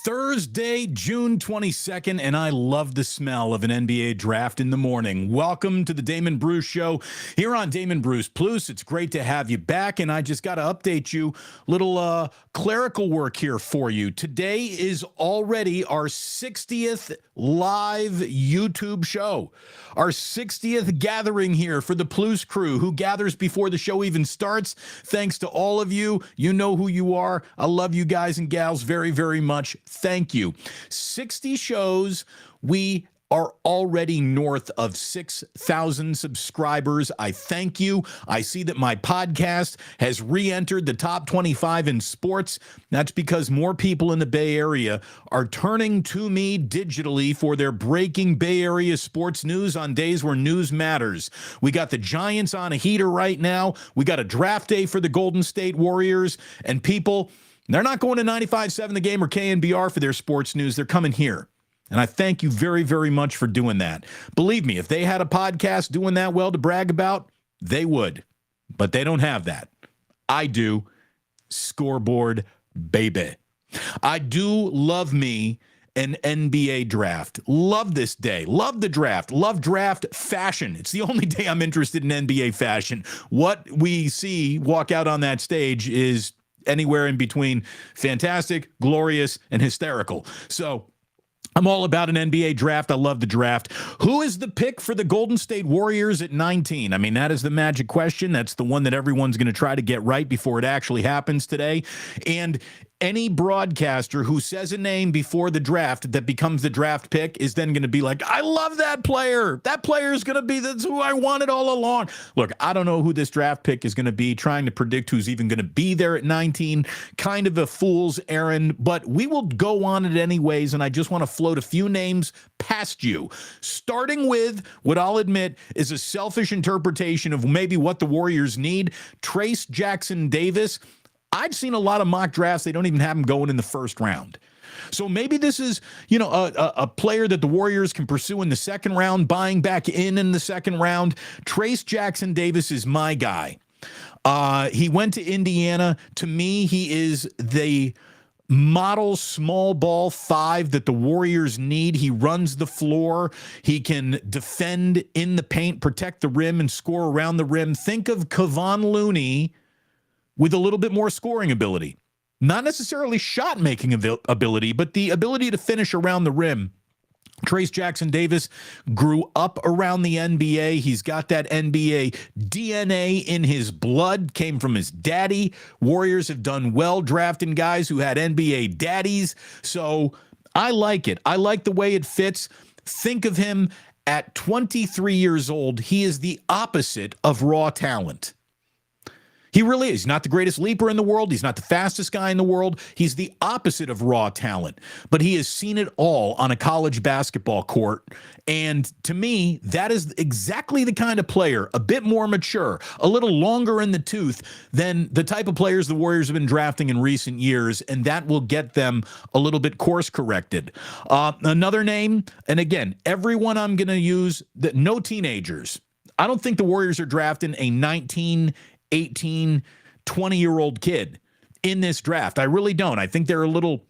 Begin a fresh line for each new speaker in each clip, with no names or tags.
Thursday, June 22nd, and I love the smell of an NBA draft in the morning. Welcome to the Damon Bruce Show here on Damon Bruce Plus. It's great to have you back, and I just got to update you. Little clerical work here for you. Today is already our 60th live YouTube show. Our 60th gathering here for the Plus crew, who gathers before the show even starts. Thanks to all of you. You know who you are. I love you guys and gals very, very much. Thank you. 60 shows. We are already north of 6,000 subscribers. I thank you. I see that my podcast has re-entered the top 25 in sports. That's because more people in the Bay Area are turning to me digitally for their breaking Bay Area sports news on days where news matters. We got the Giants on a heater right now. We got a draft day for the Golden State Warriors, and people, they're not going to 95.7 The Game or KNBR for their sports news. They're coming here. And I thank you very, very much for doing that. Believe me, if they had a podcast doing that well to brag about, they would. But they don't have that. I do. Scoreboard, baby. I do love me an NBA draft. Love this day. Love the draft. Love draft fashion. It's the only day I'm interested in NBA fashion. What we see walk out on that stage is anywhere in between fantastic, glorious, and hysterical. So I'm all about an NBA draft. I love the draft. Who is the pick for the Golden State Warriors at 19? I mean, that is the magic question. That's the one that everyone's going to try to get right before it actually happens today. And any broadcaster who says a name before the draft that becomes the draft pick is then going to be like, I love that player. That player is going to be that's who I wanted all along. Look, I don't know who this draft pick is going to be. Trying to predict who's even going to be there at 19, kind of a fool's errand, but we will go on it anyways, and I just want to float a few names past you, starting with what I'll admit is a selfish interpretation of maybe what the Warriors need. Trace Jackson Davis. I've seen a lot of mock drafts. They don't even have him going in the first round. So maybe this is, a player that the Warriors can pursue in the second round, buying back in the second round. Trace Jackson Davis is my guy. He went to Indiana. To me, he is the model small ball five that the Warriors need. He runs the floor. He can defend in the paint, protect the rim, and score around the rim. Think of Kevon Looney with a little bit more scoring ability. Not necessarily shot-making ability, but the ability to finish around the rim. Trace Jackson Davis grew up around the NBA. He's got that NBA DNA in his blood, came from his daddy. Warriors have done well drafting guys who had NBA daddies. So I like it. I like the way it fits. Think of him at 23 years old. He is the opposite of raw talent. He really is. He's not the greatest leaper in the world. He's not the fastest guy in the world. He's the opposite of raw talent. But he has seen it all on a college basketball court. And to me, that is exactly the kind of player, a bit more mature, a little longer in the tooth than the type of players the Warriors have been drafting in recent years. And that will get them a little bit course corrected. Another name, and again, everyone I'm going to use, no teenagers. I don't think the Warriors are drafting a 19, 18, 20-year-old kid in this draft. I really don't. I think they're a little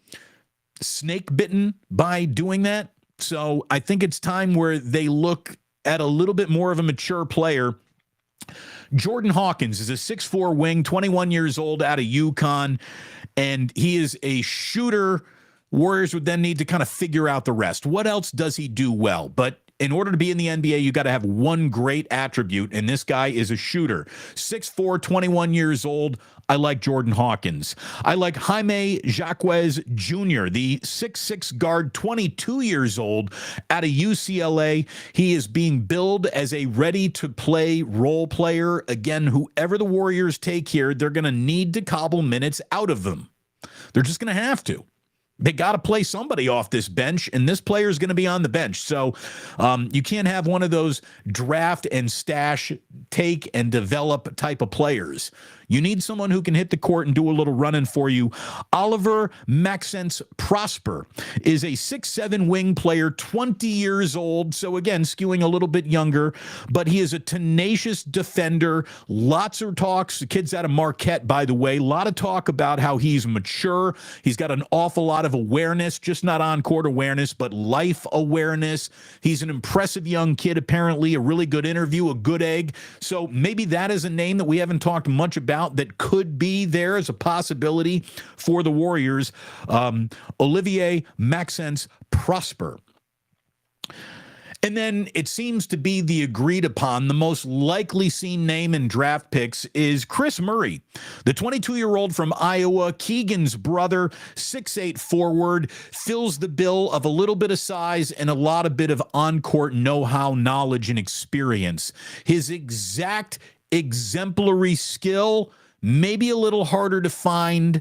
snake bitten by doing that. So I think it's time where they look at a little bit more of a mature player. Jordan Hawkins is a 6'4" wing, 21 years old, out of UConn, and he is a shooter. Warriors would then need to kind of figure out the rest. What else does he do well? But in order to be in the NBA, you got to have one great attribute, and this guy is a shooter. 6'4", 21 years old. I like Jordan Hawkins. I like Jaime Jaquez Jr., the 6'6" guard, 22 years old, out of UCLA. He is being billed as a ready-to-play role player. Again, whoever the Warriors take here, they're going to need to cobble minutes out of them. They're just going to have to. They got to play somebody off this bench, and this player is going to be on the bench. So you can't have one of those draft and stash, take and develop type of players. You need someone who can hit the court and do a little running for you. Oliver Maxence Prosper is a 6'7" wing player, 20 years old. So again, skewing a little bit younger, but he is a tenacious defender. Lots of talks. The kid's out of Marquette, by the way. A lot of talk about how he's mature. He's got an awful lot of awareness, just not on-court awareness, but life awareness. He's an impressive young kid, apparently, a really good interview, a good egg. So maybe that is a name that we haven't talked much about that could be there as a possibility for the Warriors. Olivier Maxence Prosper. And then it seems to be the agreed upon, the most likely seen name in draft picks is Chris Murray, the 22-year-old from Iowa, Keegan's brother, 6'8" forward, fills the bill of a little bit of size and a lot of bit of on-court know-how, knowledge, and experience. His exact exemplary skill, maybe a little harder to find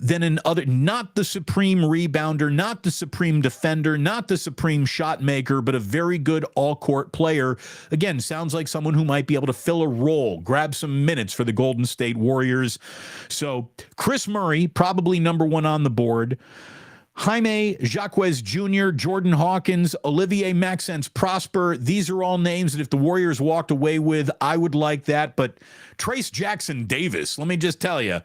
than in other, not the supreme rebounder, not the supreme defender, not the supreme shot maker, but a very good all-court player. Again, sounds like someone who might be able to fill a role, grab some minutes for the Golden State Warriors. So Chris Murray, probably number one on the board. Jaime Jaquez Jr., Jordan Hawkins, Olivier Maxence Prosper. These are all names that if the Warriors walked away with, I would like that. But Trace Jackson Davis, let me just tell you,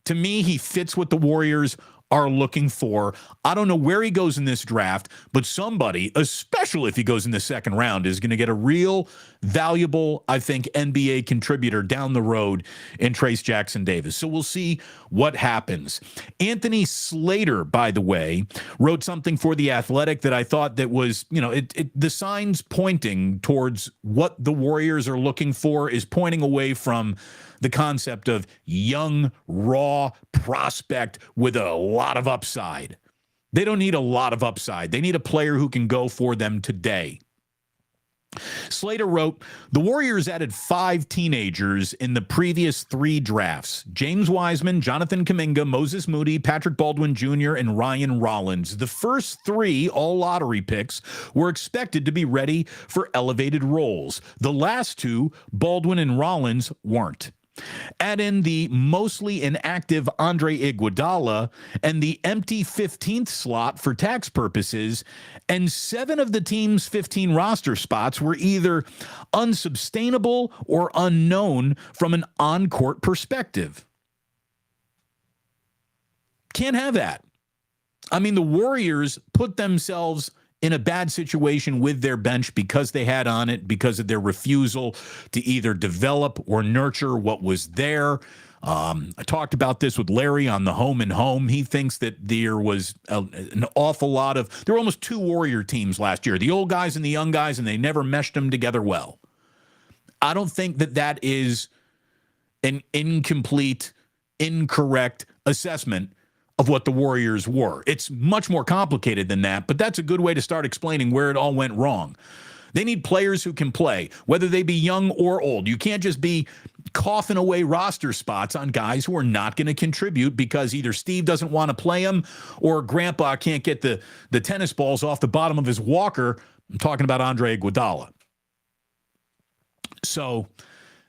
to me, he fits what the Warriors are looking for. I don't know where he goes in this draft, but somebody, especially if he goes in the second round, is going to get a real valuable, I think, NBA contributor down the road in Trace Jackson Davis. So we'll see what happens. Anthony Slater, by the way, wrote something for The Athletic that I thought that was, the signs pointing towards what the Warriors are looking for is pointing away from the concept of young, raw prospect with a lot of upside. They don't need a lot of upside. They need a player who can go for them today. Slater wrote, the Warriors added 5 teenagers in the previous 3 drafts: James Wiseman, Jonathan Kuminga, Moses Moody, Patrick Baldwin Jr., and Ryan Rollins. The first 3, all lottery picks, were expected to be ready for elevated roles. The last 2, Baldwin and Rollins, weren't. Add in the mostly inactive Andre Iguodala and the empty 15th slot for tax purposes, and 7 of the team's 15 roster spots were either unsustainable or unknown from an on-court perspective. Can't have that. I mean, the Warriors put themselves in a bad situation with their bench because they had on it, because of their refusal to either develop or nurture what was there. I talked about this with Larry on the Home and Home. He thinks that there was an awful lot of, there were almost 2 Warrior teams last year, the old guys and the young guys, and they never meshed them together well. I don't think that that is an incomplete, incorrect assessment of what the Warriors were. It's much more complicated than that, but that's a good way to start explaining where it all went wrong. They need players who can play, whether they be young or old. You can't just be coughing away roster spots on guys who are not going to contribute because either Steve doesn't want to play them or Grandpa can't get the tennis balls off the bottom of his walker. I'm talking about Andre Iguodala. So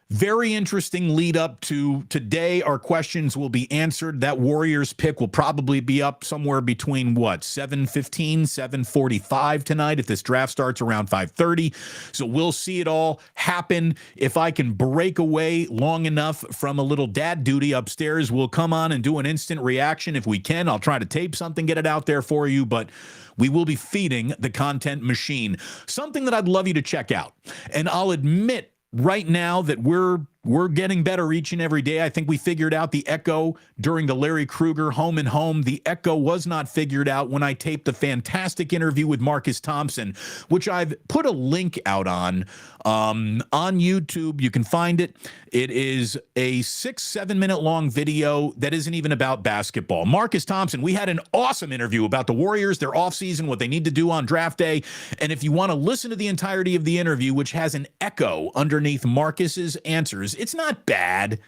very interesting lead up to today. Our questions will be answered. That Warriors pick will probably be up somewhere between 7:15, 7:45 tonight if this draft starts around 5:30. So we'll see it all happen. If I can break away long enough from a little dad duty upstairs, we'll come on and do an instant reaction. If we can, I'll try to tape something, get it out there for you, but we will be feeding the content machine. Something that I'd love you to check out. And I'll admit right now that we're getting better each and every day. I think we figured out the echo during the Larry Krueger Home and Home. The echo was not figured out when I taped the fantastic interview with Marcus Thompson, which I've put a link out on YouTube. You can find it. It is a 6-7 minute long video that isn't even about basketball. Marcus Thompson, we had an awesome interview about the Warriors, their offseason, what they need to do on draft day. And if you want to listen to the entirety of the interview, which has an echo underneath Marcus's answers, it's not bad.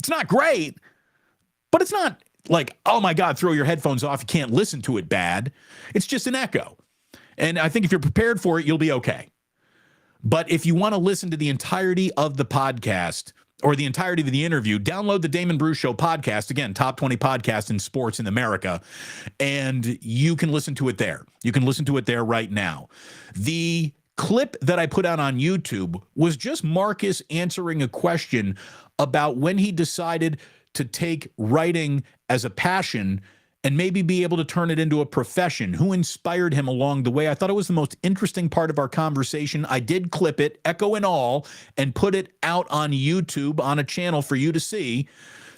It's not great, but it's not like, oh my God, throw your headphones off, you can't listen to it bad. It's just an echo. And I think if you're prepared for it, you'll be okay. But if you want to listen to the entirety of the podcast, or the entirety of the interview, download the Damon Bruce Show podcast. Again, top 20 podcast in sports in America. And you can listen to it there. You can listen to it there right now. The clip that I put out on YouTube was just Marcus answering a question about when he decided to take writing as a passion and maybe be able to turn it into a profession, who inspired him along the way. I thought it was the most interesting part of our conversation. I did clip it, echo and all, and put it out on YouTube on a channel for you to see.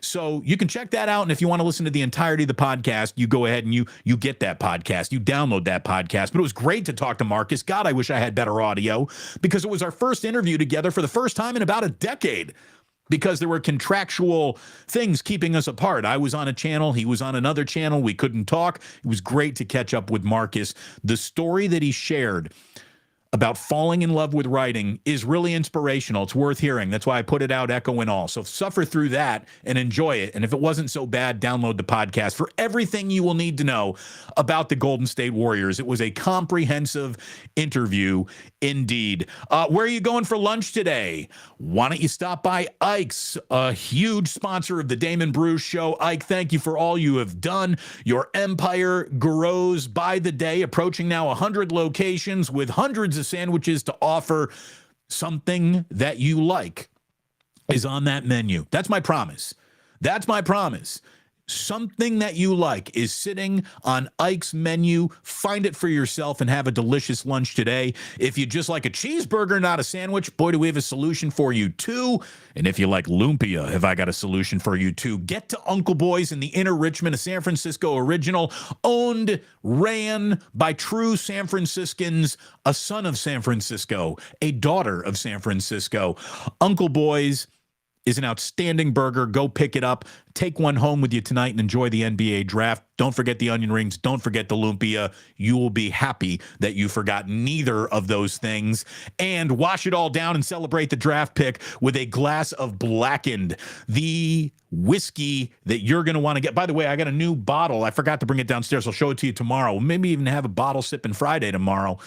So you can check that out. And if you want to listen to the entirety of the podcast, you go ahead and you get that podcast. You download that podcast. But it was great to talk to Marcus. God, I wish I had better audio, because it was our first interview together for the first time in about a decade, because there were contractual things keeping us apart. I was on a channel. He was on another channel. We couldn't talk. It was great to catch up with Marcus. The story that he shared about falling in love with writing is really inspirational. It's worth hearing. That's why I put it out, echo and all. So suffer through that and enjoy it. And if it wasn't so bad, download the podcast for everything you will need to know about the Golden State Warriors. It was a comprehensive interview indeed. Where are you going for lunch today? Why don't you stop by Ike's, a huge sponsor of the Damon Bruce Show. Ike, thank you for all you have done. Your empire grows by the day, approaching now 100 locations with hundreds of sandwiches to offer. Something that you like is on that menu. That's my promise. That's my promise. Something that you like is sitting on Ike's menu. Find it for yourself and have a delicious lunch today. If you just like a cheeseburger, not a sandwich, boy, do we have a solution for you too. And if you like lumpia, have I got a solution for you too. Get to Uncle Boy's in the inner Richmond, a San Francisco original, owned, ran by true San Franciscans, a son of San Francisco, a daughter of San Francisco. Uncle Boy's is an outstanding burger. Go pick it up. Take one home with you tonight and enjoy the NBA draft. Don't forget the onion rings. Don't forget the lumpia. You will be happy that you forgot neither of those things. And wash it all down and celebrate the draft pick with a glass of Blackened, the whiskey that you're going to want to get. By the way, I got a new bottle. I forgot to bring it downstairs. I'll show it to you tomorrow. Maybe even have a bottle sipping Friday tomorrow.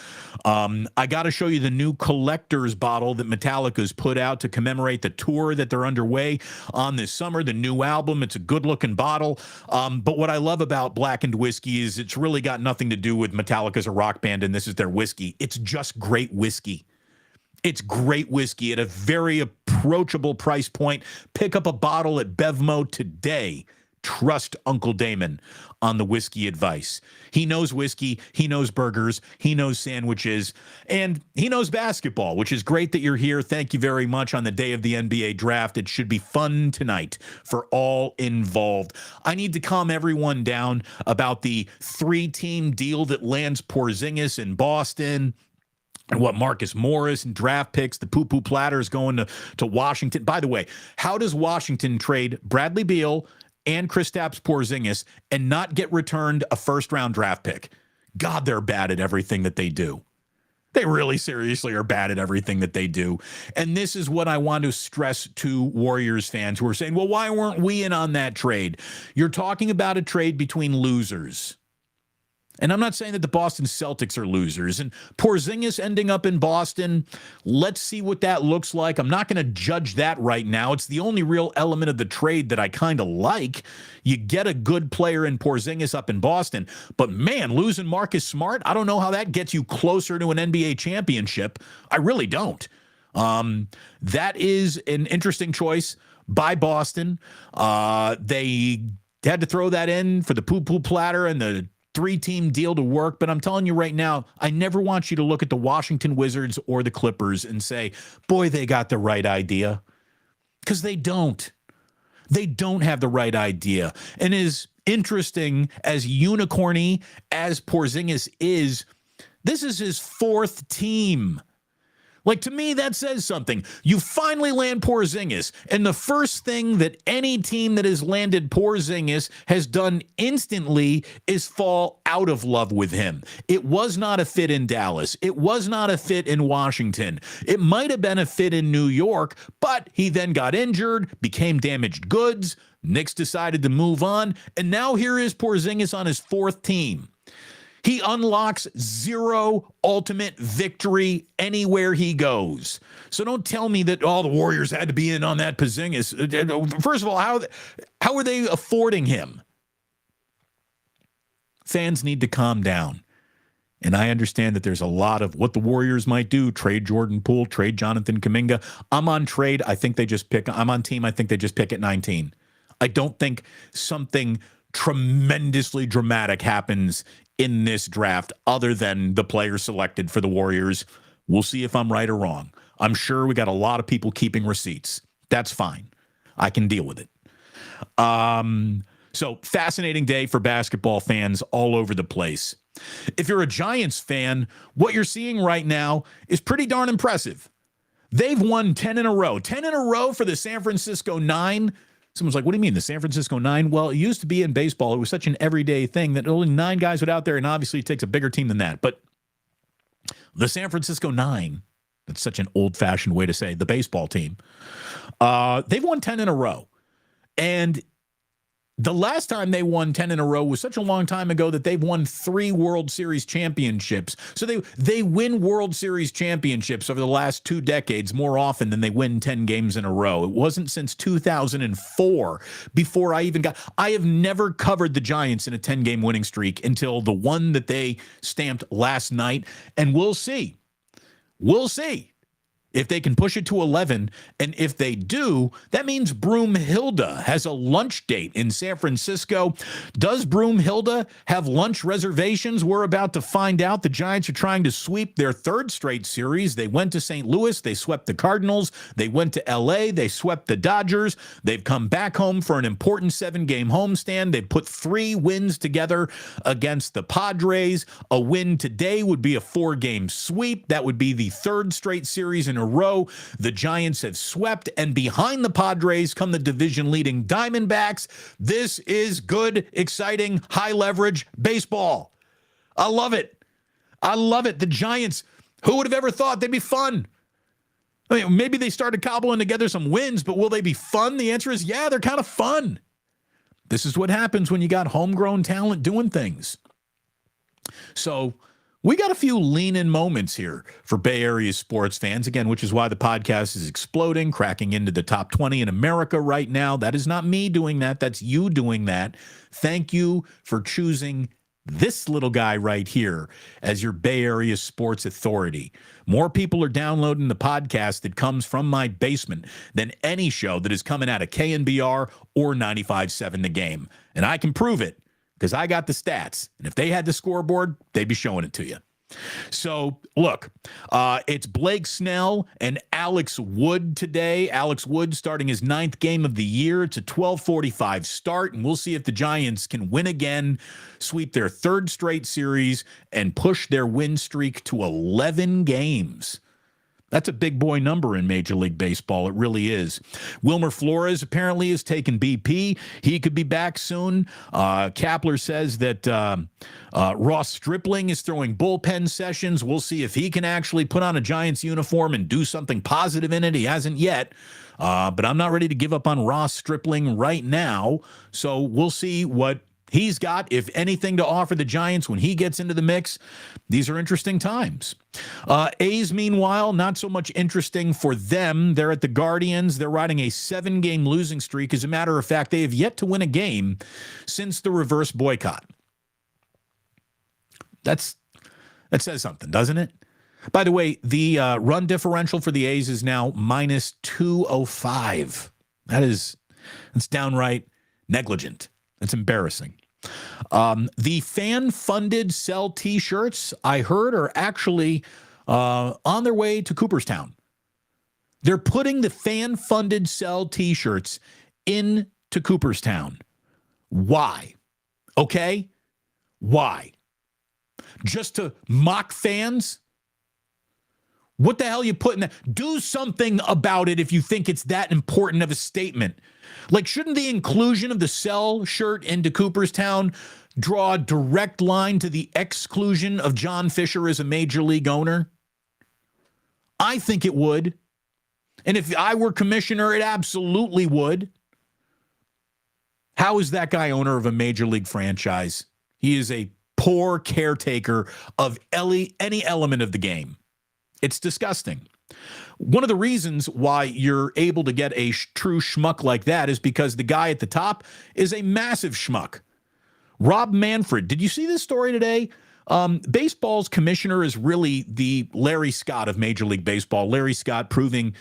I got to show you the new collector's bottle that Metallica's put out to commemorate the tour that they're underway on this summer, the new album. It's a good-looking bottle. But what I love about Blackened whiskey is it's really got nothing to do with Metallica as a rock band, and this is their whiskey. It's just great whiskey. It's great whiskey at a very approachable price point. Pick up a bottle at Bevmo today. Trust Uncle Damon on the whiskey advice. He knows whiskey, he knows burgers, he knows sandwiches, and he knows basketball, which is great that you're here. Thank you very much on the day of the NBA draft. It should be fun tonight for all involved. I need to calm everyone down about the 3-team deal that lands Porzingis in Boston, and what Marcus Morris and draft picks, the poo-poo platter is going to Washington. By the way, how does Washington trade Bradley Beal and Kristaps Porzingis and not get returned a first-round draft pick? God, they're bad at everything that they do. They really seriously are bad at everything that they do. And this is what I want to stress to Warriors fans who are saying, well, why weren't we in on that trade? You're talking about a trade between losers. And I'm not saying that the Boston Celtics are losers. And Porzingis ending up in Boston, let's see what that looks like. I'm not going to judge that right now. It's the only real element of the trade that I kind of like. You get a good player in Porzingis up in Boston. But, man, losing Marcus Smart, I don't know how that gets you closer to an NBA championship. I really don't. That is an interesting choice by Boston. They had to throw that in for the poo-poo platter and the 3-team deal to work, but I'm telling you right now, I never want you to look at the Washington Wizards or the Clippers and say, boy, they got the right idea. Because they don't. They don't have the right idea. And as interesting, as unicorny as Porzingis is, this is his 4th team. Like, to me, that says something. You finally land Porzingis, and the first thing that any team that has landed Porzingis has done instantly is fall out of love with him. It was not a fit in Dallas. It was not a fit in Washington. It might have been a fit in New York, but he then got injured, became damaged goods. Knicks decided to move on, and now here is Porzingis on his 4th team. He unlocks zero ultimate victory anywhere he goes. So don't tell me that all the Warriors had to be in on that Porzingis. First of all, how are they affording him? Fans need to calm down. And I understand that there's a lot of what the Warriors might do. Trade Jordan Poole, trade Jonathan Kuminga. I'm on trade. I think they just pick. I'm on team. I think they just pick at 19. I don't think something tremendously dramatic happens in this draft other than the players selected for the Warriors. We'll see if I'm right or wrong. I'm sure we got a lot of people keeping receipts. That's fine. I can deal with it. So fascinating day for basketball fans all over the place. If you're a Giants fan, what you're seeing right now is pretty darn impressive. They've won 10 in a row. 10 in a row for the San Francisco 9. Someone's like, what do you mean, the San Francisco 9? Well, it used to be in baseball. It was such an everyday thing that only 9 guys went out there, and obviously it takes a bigger team than that. But the San Francisco 9, that's such an old-fashioned way to say the baseball team, they've won 10 in a row. And the last time they won 10 in a row was such a long time ago that they've won 3 World Series championships. So they win World Series championships over the last 2 decades more often than they win 10 games in a row. It wasn't since 2004 before I have never covered the Giants in a 10-game winning streak until the one that they stamped last night. And we'll see. We'll see if they can push it to 11, and if they do, that means Broomhilda has a lunch date in San Francisco. Does Broomhilda have lunch reservations? We're about to find out. The Giants are trying to sweep their 3rd straight series. They went to St. Louis. They swept the Cardinals. They went to L.A. They swept the Dodgers. They've come back home for an important 7-game homestand. They put 3 wins together against the Padres. A win today would be a 4-game sweep. That would be the 3rd straight series in a row the Giants have swept, and behind the Padres come the division-leading Diamondbacks. This is good, exciting, high-leverage baseball. I love it. I love it. The Giants, who would have ever thought they'd be fun? I mean, maybe they started cobbling together some wins, but will they be fun? The answer is, yeah, they're kind of fun. This is what happens when you got homegrown talent doing things. So we got a few lean-in moments here for Bay Area sports fans, again, which is why the podcast is exploding, cracking into the top 20 in America right now. That is not me doing that. That's you doing that. Thank you for choosing this little guy right here as your Bay Area sports authority. More people are downloading the podcast that comes from my basement than any show that is coming out of KNBR or 95.7 The Game. And I can prove it, because I got the stats. And if they had the scoreboard, they'd be showing it to you. So, look, it's Blake Snell and Alex Wood today. Alex Wood starting his 9th game of the year. It's a 12:45 start, and we'll see if the Giants can win again, sweep their 3rd straight series, and push their win streak to 11 games. That's a big boy number in Major League Baseball. It really is. Wilmer Flores apparently has taken BP. He could be back soon. Kapler says that Ross Stripling is throwing bullpen sessions. We'll see if he can actually put on a Giants uniform and do something positive in it. He hasn't yet. But I'm not ready to give up on Ross Stripling right now. So we'll see what he's got, if anything, to offer the Giants when he gets into the mix. These are interesting times. A's, meanwhile, not so much interesting for them. They're at the Guardians. They're riding a 7-game losing streak. As a matter of fact, they have yet to win a game since the reverse boycott. That says something, doesn't it? By the way, the run differential for the A's is now minus 205. That's downright negligent. That's embarrassing. The fan-funded sell T-shirts, I heard, are actually on their way to Cooperstown. They're putting the fan-funded sell T-shirts into Cooperstown. Why? Okay? Why? Just to mock fans? What the hell are you putting that? Do something about it if you think it's that important of a statement. Like, shouldn't the inclusion of the sell shirt into Cooperstown draw a direct line to the exclusion of John Fisher as a major league owner? I think it would. And if I were commissioner, it absolutely would. How is that guy owner of a major league franchise? He is a poor caretaker of any element of the game. It's disgusting. One of the reasons why you're able to get a true schmuck like that is because the guy at the top is a massive schmuck. Rob Manfred. Did you see this story today? Baseball's commissioner is really the Larry Scott of Major League Baseball. Larry Scott proving,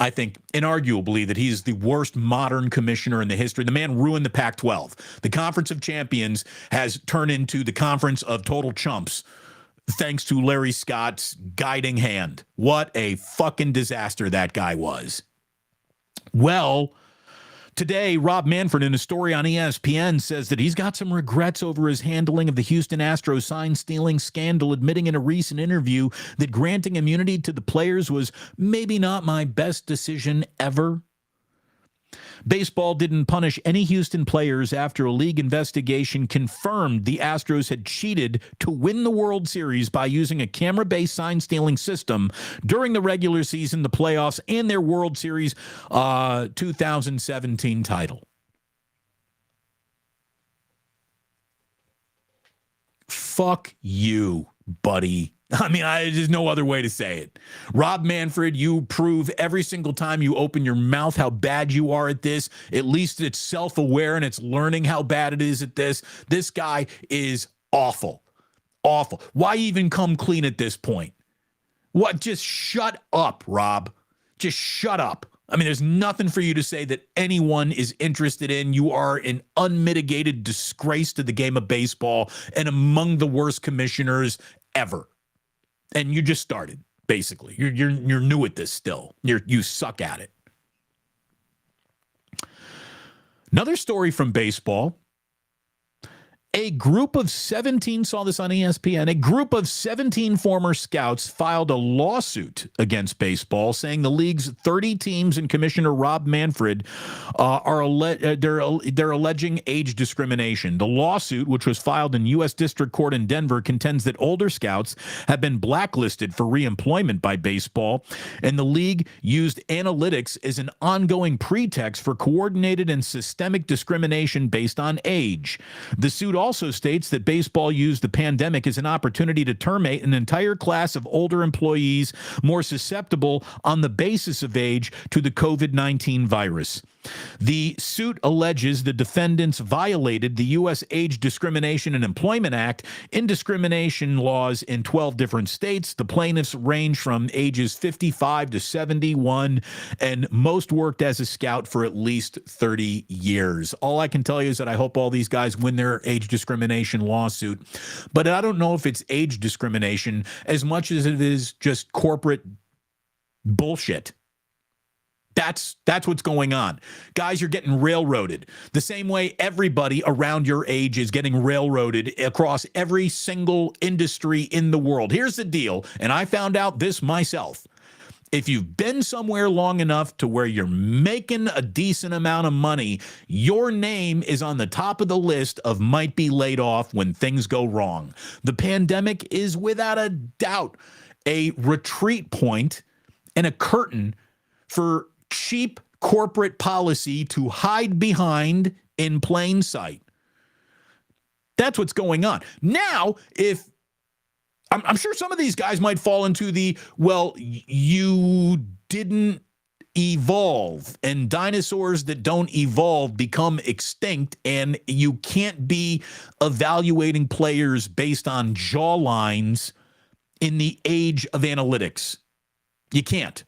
I think, inarguably that he's the worst modern commissioner in the history. The man ruined the Pac-12. The Conference of Champions has turned into the Conference of Total Chumps, thanks to Larry Scott's guiding hand. What a fucking disaster that guy was. Well, today, Rob Manfred, in a story on ESPN, says that he's got some regrets over his handling of the Houston Astros sign-stealing scandal, admitting in a recent interview that granting immunity to the players was maybe not my best decision ever. Baseball didn't punish any Houston players after a league investigation confirmed the Astros had cheated to win the World Series by using a camera-based sign-stealing system during the regular season, the playoffs, and their World Series 2017 title. Fuck you, buddy. I mean, there's no other way to say it. Rob Manfred, you prove every single time you open your mouth how bad you are at this. At least it's self-aware and it's learning how bad it is at this. This guy is awful. Awful. Why even come clean at this point? What? Just shut up, Rob. Just shut up. I mean, there's nothing for you to say that anyone is interested in. You are an unmitigated disgrace to the game of baseball and among the worst commissioners ever. And you just started, basically. You're new at this still. You suck at it. Another story from baseball. A group of 17, saw this on ESPN, a group of 17 former scouts filed a lawsuit against baseball, saying the league's 30 teams and Commissioner Rob Manfred they're alleging age discrimination. The lawsuit, which was filed in U.S. District Court in Denver, contends that older scouts have been blacklisted for reemployment by baseball, and the league used analytics as an ongoing pretext for coordinated and systemic discrimination based on age. The suit also states that baseball used the pandemic as an opportunity to terminate an entire class of older employees more susceptible on the basis of age to the COVID-19 virus. The suit alleges the defendants violated the U.S. Age Discrimination and Employment Act in discrimination laws in 12 different states. The plaintiffs range from ages 55 to 71, and most worked as a scout for at least 30 years. All I can tell you is that I hope all these guys win their age discrimination lawsuit, but I don't know if it's age discrimination as much as it is just corporate bullshit. That's what's going on. Guys, you're getting railroaded. The same way everybody around your age is getting railroaded across every single industry in the world. Here's the deal, and I found out this myself. If you've been somewhere long enough to where you're making a decent amount of money, your name is on the top of the list of might be laid off when things go wrong. The pandemic is without a doubt a retreat point and a curtain for cheap corporate policy to hide behind in plain sight. That's what's going on. Now, if I'm sure some of these guys might fall into the, well, you didn't evolve, and dinosaurs that don't evolve become extinct, and you can't be evaluating players based on jawlines in the age of analytics. You can't.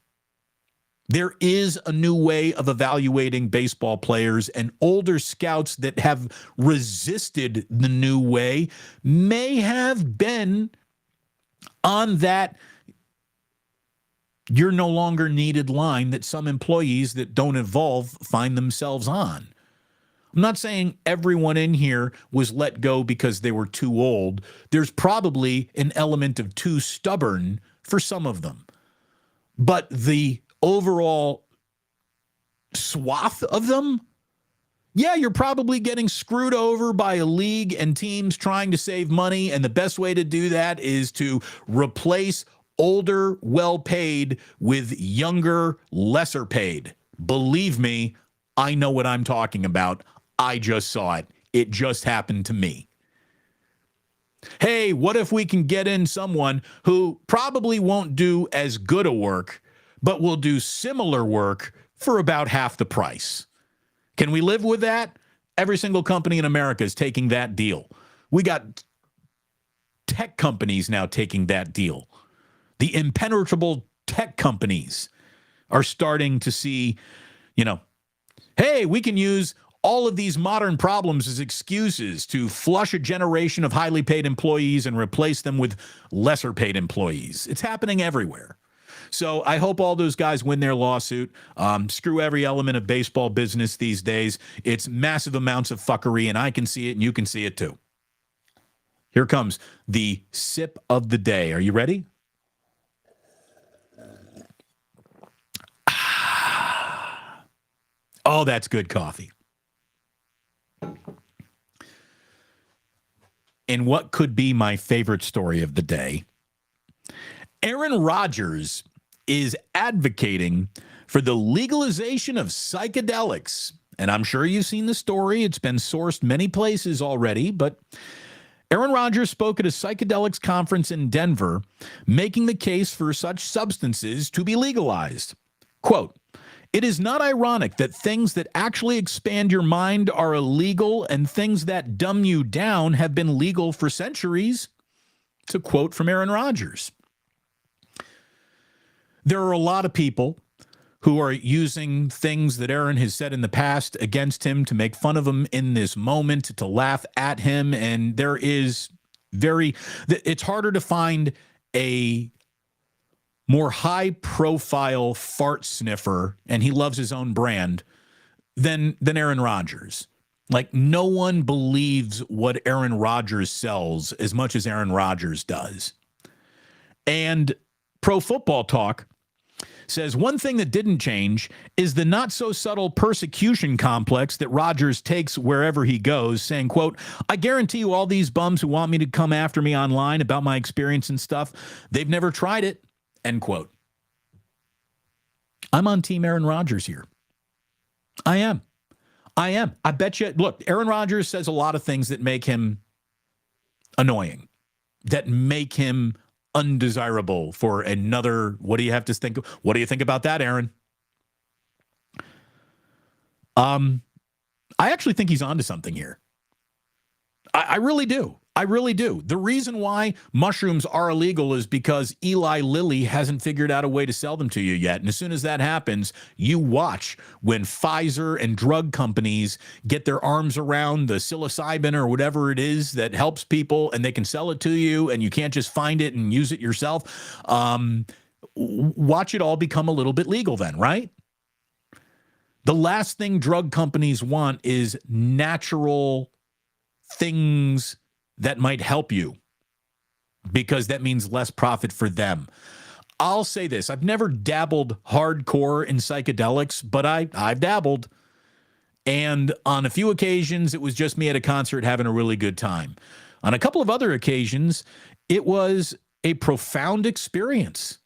There is a new way of evaluating baseball players, and older scouts that have resisted the new way may have been on that you're no longer needed line that some employees that don't evolve find themselves on. I'm not saying everyone in here was let go because they were too old. There's probably an element of too stubborn for some of them. But the overall swath of them, yeah, you're probably getting screwed over by a league and teams trying to save money, and the best way to do that is to replace older, well-paid with younger, lesser paid. Believe me, I know what I'm talking about. I just saw it. It just happened to me. Hey, what if we can get in someone who probably won't do as good a work, but will do similar work for about half the price? Can we live with that? Every single company in America is taking that deal. We got tech companies now taking that deal. The impenetrable tech companies are starting to see, hey, we can use all of these modern problems as excuses to flush a generation of highly paid employees and replace them with lesser paid employees. It's happening everywhere. So I hope all those guys win their lawsuit. Screw every element of baseball business these days. It's massive amounts of fuckery, and I can see it, and you can see it too. Here comes the sip of the day. Are you ready? Oh, that's good coffee. In what could be my favorite story of the day, Aaron Rodgers is advocating for the legalization of psychedelics. And I'm sure you've seen the story. It's been sourced many places already, but Aaron Rodgers spoke at a psychedelics conference in Denver, making the case for such substances to be legalized. Quote, "It is not ironic that things that actually expand your mind are illegal and things that dumb you down have been legal for centuries." It's a quote from Aaron Rodgers. There are a lot of people who are using things that Aaron has said in the past against him to make fun of him in this moment, to laugh at him. And it's harder to find a more high-profile fart sniffer, and he loves his own brand, than Aaron Rodgers. Like, no one believes what Aaron Rodgers sells as much as Aaron Rodgers does. And Pro Football Talk says one thing that didn't change is the not-so-subtle persecution complex that Rodgers takes wherever he goes, saying, quote, "I guarantee you all these bums who want me to come after me online about my experience and stuff, they've never tried it." End quote. I'm on Team Aaron Rodgers here. I am. I bet you. Look, Aaron Rodgers says a lot of things that make him annoying, that make him undesirable for another. What do you have to think? What do you think about that, Aaron? I actually think he's onto something here. I really do. I really do. The reason why mushrooms are illegal is because Eli Lilly hasn't figured out a way to sell them to you yet. And as soon as that happens, you watch when Pfizer and drug companies get their arms around the psilocybin or whatever it is that helps people, and they can sell it to you, and you can't just find it and use it yourself. Watch it all become a little bit legal then, right? The last thing drug companies want is natural things that might help you, because that means less profit for them. I'll say this. I've never dabbled hardcore in psychedelics, but I've dabbled. And on a few occasions, it was just me at a concert having a really good time. On a couple of other occasions, it was a profound experience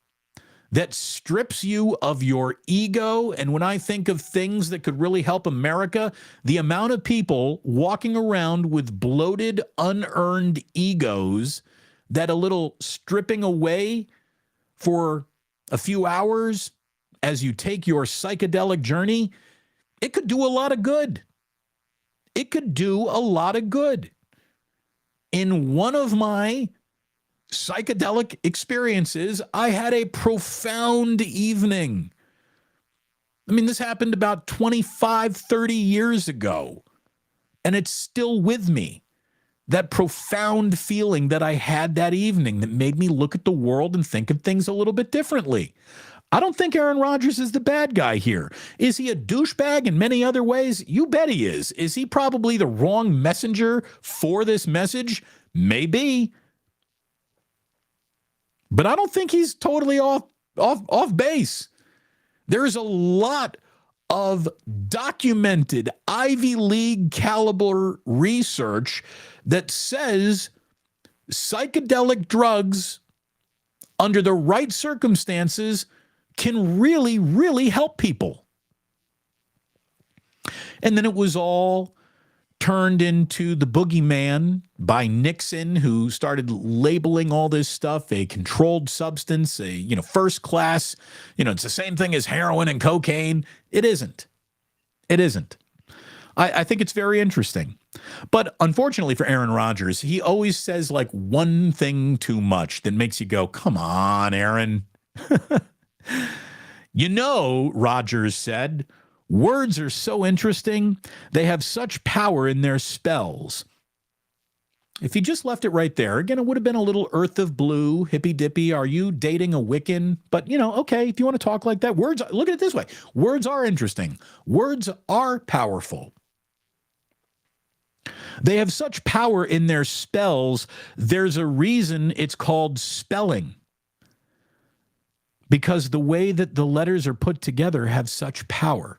that strips you of your ego. And when I think of things that could really help America, the amount of people walking around with bloated, unearned egos that a little stripping away for a few hours as you take your psychedelic journey, it could do a lot of good. It could do a lot of good. In one of my psychedelic experiences, I had a profound evening. I mean, this happened about 25, 30 years ago, and it's still with me. That profound feeling that I had that evening that made me look at the world and think of things a little bit differently. I don't think Aaron Rodgers is the bad guy here. Is he a douchebag in many other ways? You bet he is. Is he probably the wrong messenger for this message? Maybe. But I don't think he's totally off base. There's a lot of documented Ivy League caliber research that says psychedelic drugs, under the right circumstances, can really, really help people. And then it was all turned into the boogeyman by Nixon, who started labeling all this stuff a controlled substance, first class, it's the same thing as heroin and cocaine. It isn't. It isn't. I think it's very interesting. But unfortunately for Aaron Rodgers, he always says like one thing too much that makes you go, come on, Aaron. Rodgers said, words are so interesting. They have such power in their spells. If he just left it right there, again, it would have been a little earth of blue, hippy dippy. Are you dating a Wiccan? But, okay, if you want to talk like that, words, look at it this way. Words are interesting. Words are powerful. They have such power in their spells. There's a reason it's called spelling. Because the way that the letters are put together have such power.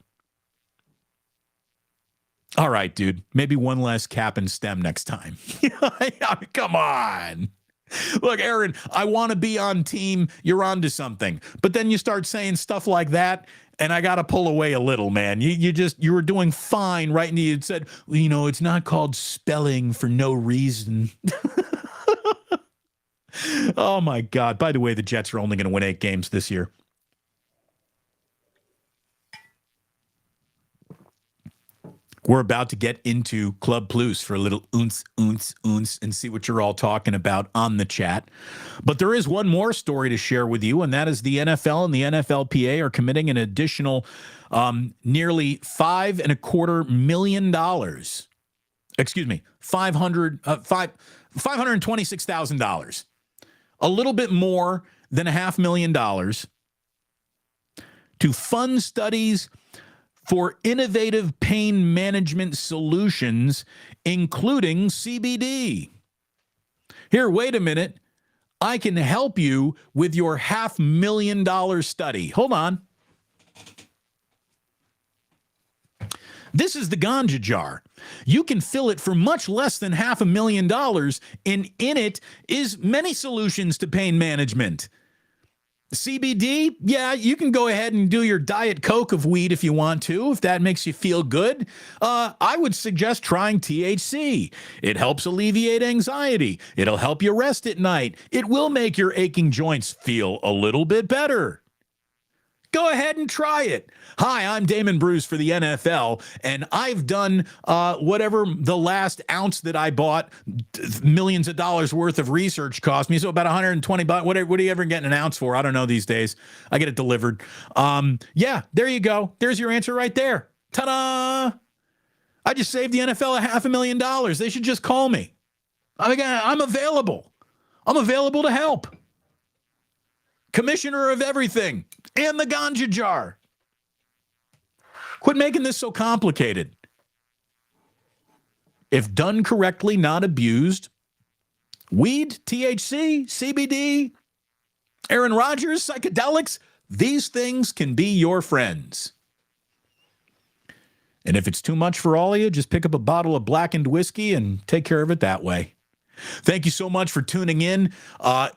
All right, dude, maybe one less cap and stem next time. Come on. Look, Aaron, I want to be on team. You're onto something. But then you start saying stuff like that, and I got to pull away a little, man. You were doing fine, right? And you said, it's not called spelling for no reason. Oh, my God. By the way, the Jets are only going to win 8 games this year. We're about to get into Club Plus for a little ounce, and see what you're all talking about on the chat. But there is one more story to share with you, and that is the NFL and the NFLPA are committing an additional nearly $5.25 million. Excuse me, $526,000. A little bit more than $500,000 to fund studies for innovative pain management solutions, including CBD. Here, wait a minute. I can help you with your $500,000 study. Hold on. This is the ganja jar. You can fill it for much less than $500,000, and in it is many solutions to pain management. CBD, yeah, you can go ahead and do your Diet Coke of weed if you want to, if that makes you feel good. I would suggest trying THC. It helps alleviate anxiety. It'll help you rest at night. It will make your aching joints feel a little bit better. Go ahead and try it. Hi, I'm Damon Bruce for the NFL, and I've done whatever the last ounce that I bought, millions of dollars worth of research cost me, so about $120. What are you ever getting an ounce for? I don't know these days. I get it delivered. Yeah, there you go. There's your answer right there. Ta-da! I just saved the NFL $500,000. They should just call me. I'm available. I'm available to help. Commissioner of everything. And the ganja jar. Quit making this so complicated. If done correctly, not abused, weed, THC, CBD, Aaron Rodgers, psychedelics, these things can be your friends. And if it's too much for all of you, just pick up a bottle of blackened whiskey and take care of it that way. Thank you so much for tuning in.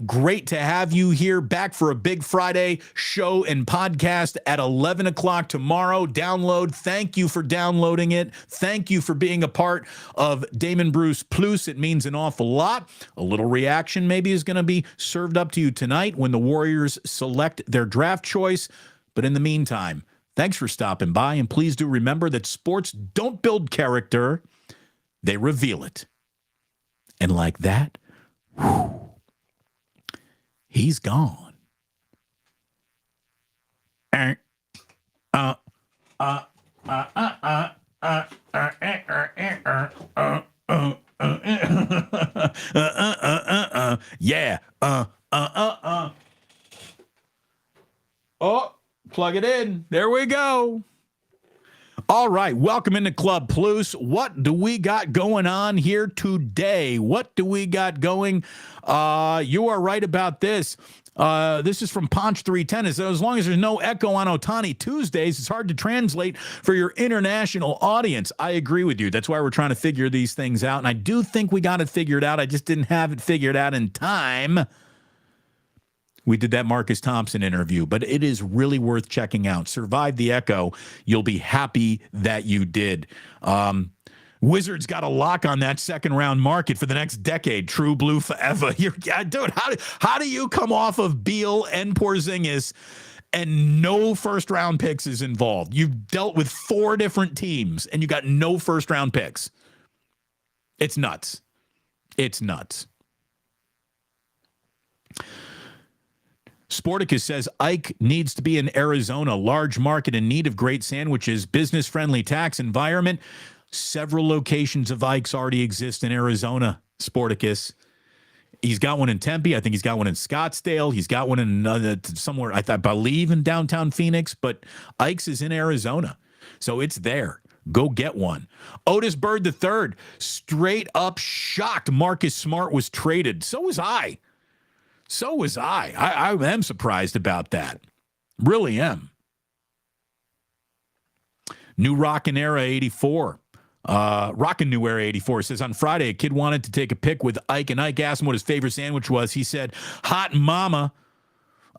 Great to have you here back for a big Friday show and podcast at 11 o'clock tomorrow. Download. Thank you for downloading it. Thank you for being a part of Damon Bruce Plus. It means an awful lot. A little reaction maybe is going to be served up to you tonight when the Warriors select their draft choice. But in the meantime, thanks for stopping by. And please do remember that sports don't build character. They reveal it. And like that, he's gone. Yeah. Oh, plug it in. There we go. All right, welcome into Club Plus. What do we got going on here today? What do we got going? You are right about this. This is from Ponch 310. As long as there's no echo on Otani Tuesdays, it's hard to translate for your international audience. I agree with you. That's why we're trying to figure these things out. And I do think we got it figured out. I just didn't have it figured out in time. We did that Marcus Thompson interview, but it is really worth checking out. Survive the Echo. You'll be happy that you did. Wizards got a lock on that second-round market for the next decade. True blue forever. Dude, how do you come off of Beal and Porzingis and no first-round picks is involved? You've dealt with 4 different teams, and you got no first-round picks. It's nuts. It's nuts. Sporticus says Ike needs to be in Arizona, large market in need of great sandwiches, business-friendly tax environment. Several locations of Ike's already exist in Arizona, Sporticus. He's got one in Tempe. I think he's got one in Scottsdale. He's got one in another somewhere, I believe, in downtown Phoenix. But Ike's is in Arizona, so it's there. Go get one. Otis Bird III, straight up shocked Marcus Smart was traded. So was I. I am surprised about that. Really am. New Rockin' Era 84. Rockin' New Era 84 says, on Friday, a kid wanted to take a pic with Ike, and Ike asked him what his favorite sandwich was. He said, hot mama.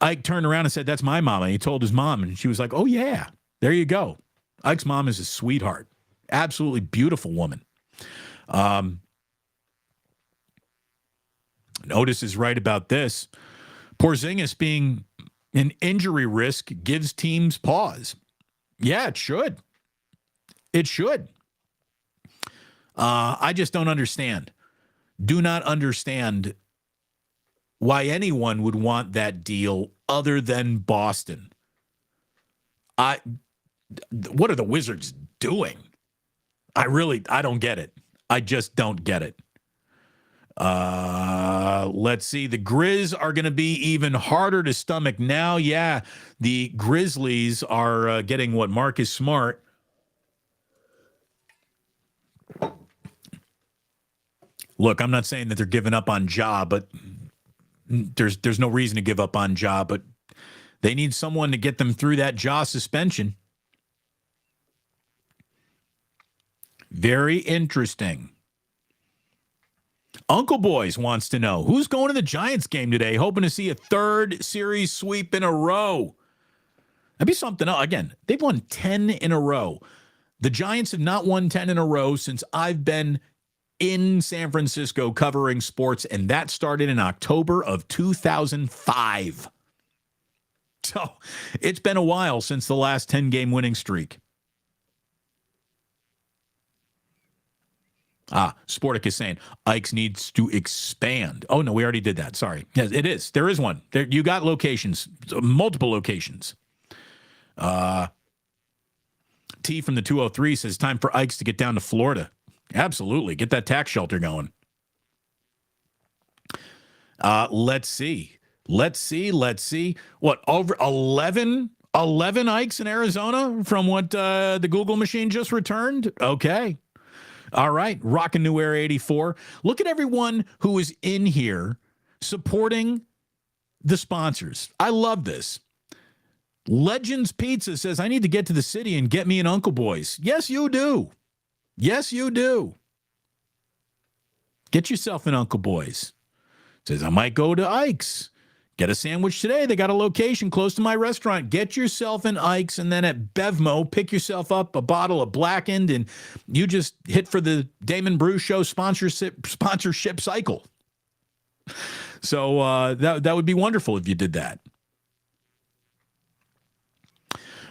Ike turned around and said, that's my mama. He told his mom, and she was like, oh, yeah, there you go. Ike's mom is a sweetheart. Absolutely beautiful woman. Otis is right about this. Porzingis being an injury risk gives teams pause. Yeah, it should. It should. I just don't understand. Do not understand why anyone would want that deal other than Boston. What are the Wizards doing? I don't get it. I just don't get it. Let's see. The Grizz are going to be even harder to stomach now. Yeah, the Grizzlies are getting what? Marcus Smart. Look, I'm not saying that they're giving up on Ja, but there's no reason to give up on Ja, but they need someone to get them through that Ja suspension. Very interesting. Uncle Boys wants to know, who's going to the Giants game today, hoping to see a third series sweep in a row? That'd be something else. Again, they've won 10 in a row. The Giants have not won 10 in a row since I've been in San Francisco covering sports, and that started in October of 2005. So it's been a while since the last 10-game winning streak. Sportic is saying Ike's needs to expand. Oh, no, we already did that. Sorry. Yes, it is. There is one. There, you got locations, multiple locations. T from the 203 says time for Ike's to get down to Florida. Absolutely. Get that tax shelter going. Let's see. What, over 11 Ikes in Arizona from what the Google machine just returned? Okay. All right. Rockin' New Era 84. Look at everyone who is in here supporting the sponsors. I love this. Legends Pizza says, I need to get to the city and get me an Uncle Boys. Yes, you do. Yes, you do. Get yourself an Uncle Boys. Says, I might go to Ike's. Get a sandwich today. They got a location close to my restaurant. Get yourself an Ike's, and then at Bevmo, pick yourself up a bottle of Blackened, and you just hit for the Damon Brew Show sponsorship cycle. So that would be wonderful if you did that.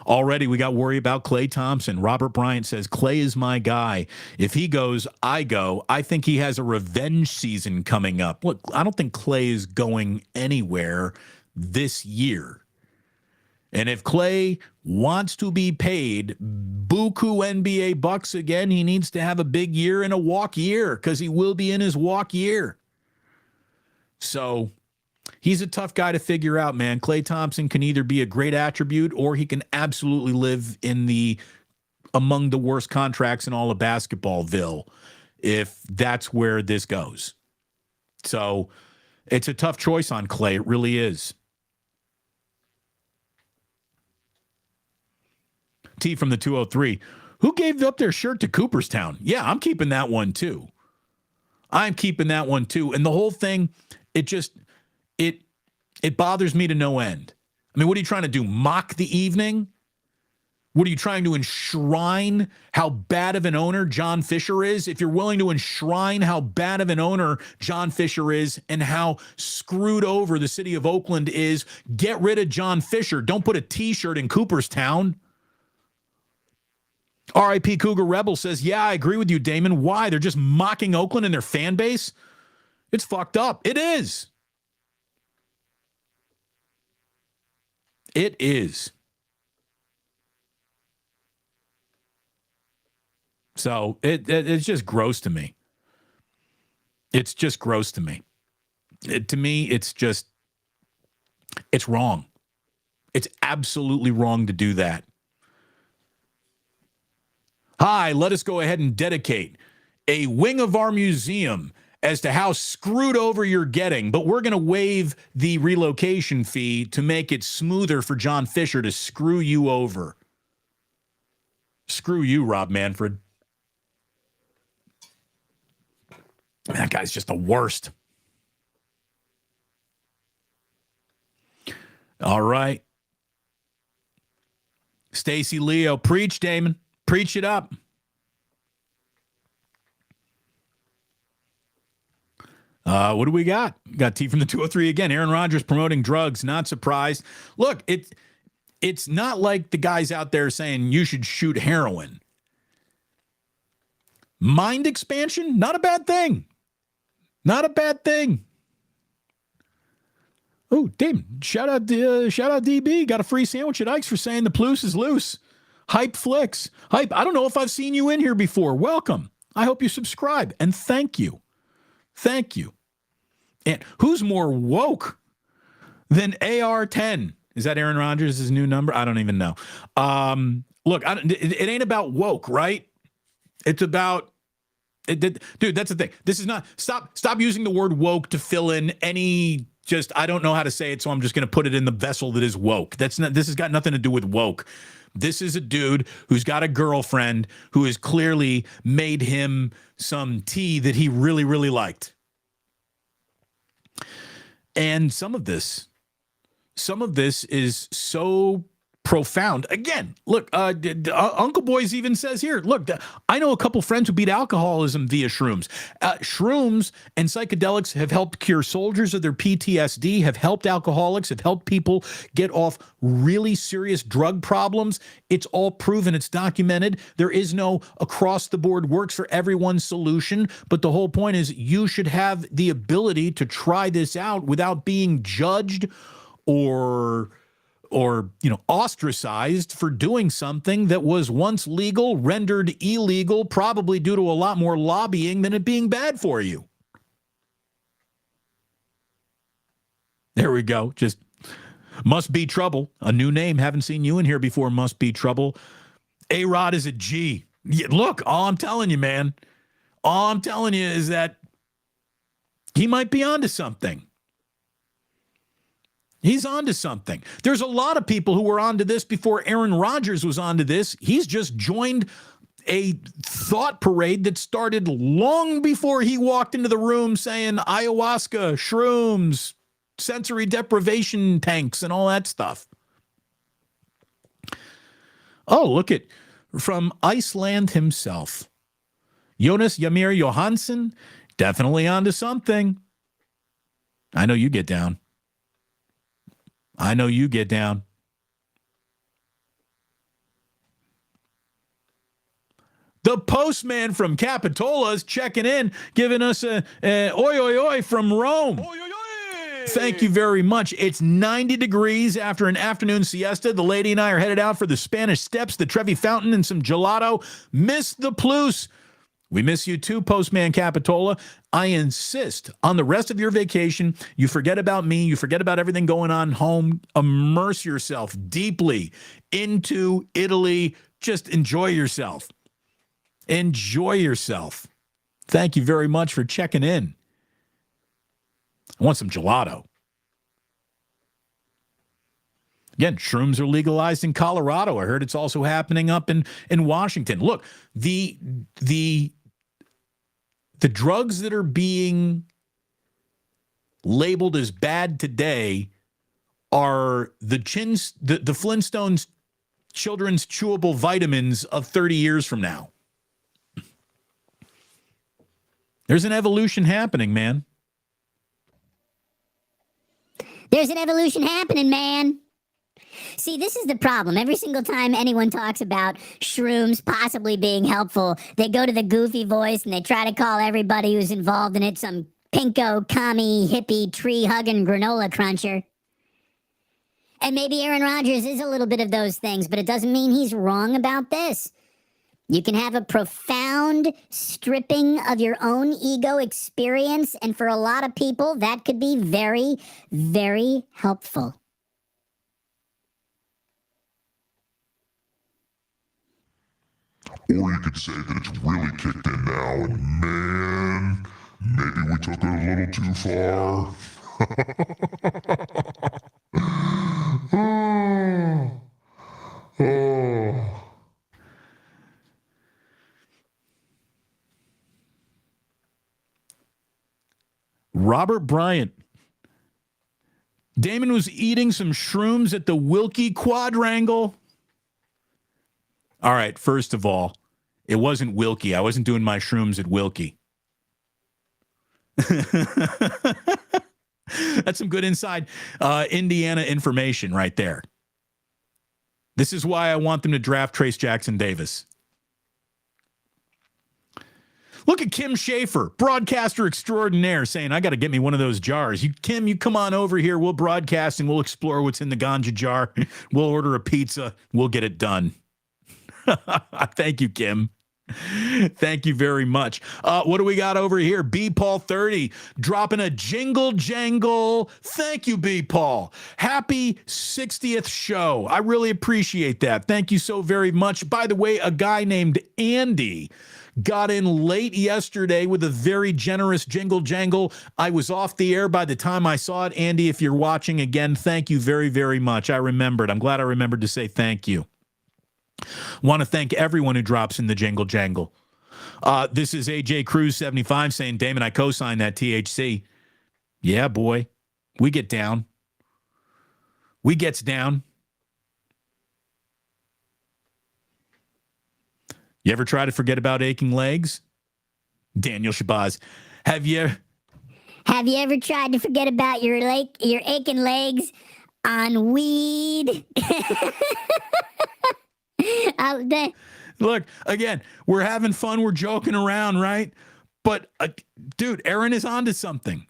Already, we got worry about Klay Thompson. Robert Bryant says, Klay is my guy. If he goes, I go. I think he has a revenge season coming up. Look, I don't think Klay is going anywhere this year. And if Klay wants to be paid buku NBA bucks again, he needs to have a big year and a walk year, because he will be in his walk year. So he's a tough guy to figure out, man. Klay Thompson can either be a great attribute, or he can absolutely live in among the worst contracts in all of basketballville, if that's where this goes. So it's a tough choice on Klay. It really is. T from the 203. Who gave up their shirt to Cooperstown? Yeah, I'm keeping that one too. And the whole thing, it bothers me to no end. I mean, what are you trying to do? Mock the evening? What are you trying to enshrine how bad of an owner John Fisher is? If you're willing to enshrine how bad of an owner John Fisher is and how screwed over the city of Oakland is, get rid of John Fisher. Don't put a T-shirt in Cooperstown. RIP Cougar Rebel says, yeah, I agree with you, Damon. Why? They're just mocking Oakland and their fan base? It's fucked up. It is. It is. So it's just gross to me. It's just gross to me. To me, it's wrong. It's absolutely wrong to do that. Hi, let us go ahead and dedicate a wing of our museum as to how screwed over you're getting, but we're going to waive the relocation fee to make it smoother for John Fisher to screw you over. Screw you, Rob Manfred. That guy's just the worst. All right. Stacy Leo, preach, Damon. Preach it up. What do we got? Got T from the 203 again. Aaron Rodgers promoting drugs. Not surprised. Look, it's not like the guys out there saying you should shoot heroin. Mind expansion, not a bad thing. Not a bad thing. Oh, Damon, shout out DB. Got a free sandwich at Ike's for saying the Plus is loose. Hype Flicks. Hype. I don't know if I've seen you in here before. Welcome. I hope you subscribe. And thank you. Thank you. And who's more woke than AR10? Is that Aaron Rodgers' new number? I don't even know. Look, it ain't about woke, right? It's about... dude, that's the thing. This is not... Stop using the word woke to fill in any... I don't know how to say it, so I'm just going to put it in the vessel that is woke. This has got nothing to do with woke. This is a dude who's got a girlfriend who has clearly made him some tea that he really, really liked. And some of this is so profound. Again, look, Uncle Boys even says here, look, I know a couple friends who beat alcoholism via shrooms. Shrooms and psychedelics have helped cure soldiers of their PTSD, have helped alcoholics, have helped people get off really serious drug problems. It's all proven. It's documented. There is no across-the-board works for everyone solution, but the whole point is you should have the ability to try this out without being judged or ostracized for doing something that was once legal, rendered illegal, probably due to a lot more lobbying than it being bad for you. There we go. Just Must Be Trouble. A new name. Haven't seen you in here before. Must Be Trouble. A-Rod is a G. Yeah, look, all I'm telling you, man, all I'm telling you is that he might be onto something. He's onto something. There's a lot of people who were onto this before Aaron Rodgers was onto this. He's just joined a thought parade that started long before he walked into the room saying ayahuasca, shrooms, sensory deprivation tanks, and all that stuff. Oh, look at from Iceland himself. Jonas Ymir Johansson, definitely onto something. I know you get down. I know you get down. The postman from Capitola is checking in, giving us a oi, oi, oi from Rome. Oi, oi, oi. Thank you very much. It's 90 degrees after an afternoon siesta. The lady and I are headed out for the Spanish Steps, the Trevi Fountain, and some gelato. Miss the Plus. We miss you too, Postman Capitola. I insist on the rest of your vacation, you forget about me, you forget about everything going on home, immerse yourself deeply into Italy. Just enjoy yourself. Enjoy yourself. Thank you very much for checking in. I want some gelato. Again, shrooms are legalized in Colorado. I heard it's also happening up in Washington. Look, the drugs that are being labeled as bad today are the Flintstones children's chewable vitamins of 30 years from now. There's an evolution happening, man.
There's an evolution happening, man. See, this is the problem. Every single time anyone talks about shrooms possibly being helpful, they go to the goofy voice and they try to call everybody who's involved in it some pinko, commie, hippie, tree-hugging granola cruncher. And maybe Aaron Rodgers is a little bit of those things, but it doesn't mean he's wrong about this. You can have a profound stripping of your own ego experience, and for a lot of people, that could be very, very helpful.
Or you could say that it's really kicked in now, and man, maybe we took it a little too far. Oh.
Robert Bryant. Damon was eating some shrooms at the Wilkie Quadrangle. All right, first of all, it wasn't Wilkie. I wasn't doing my shrooms at Wilkie. That's some good inside Indiana information right there. This is why I want them to draft Trace Jackson Davis. Look at Kim Schaefer, broadcaster extraordinaire, saying, I got to get me one of those jars. Kim, you come on over here. We'll broadcast and we'll explore what's in the ganja jar. We'll order a pizza. We'll get it done. Thank you, Kim. Thank you very much. What do we got over here? B. Paul 30 dropping a jingle jangle. Thank you, B. Paul. Happy 60th show. I really appreciate that. Thank you so very much. By the way, a guy named Andy got in late yesterday with a very generous jingle jangle. I was off the air by the time I saw it. Andy, if you're watching again, thank you very, very much. I remembered. I'm glad I remembered to say thank you. Want to thank everyone who drops in the jingle jangle. This is AJ Cruz 75 saying, Damon, I co-signed that THC. Yeah, boy. We get down. We gets down. You ever try to forget about aching legs? Daniel Shabazz. Have you
ever tried to forget about your aching legs on weed?
Look, again, we're having fun. We're joking around, right? But, dude, Aaron is onto something.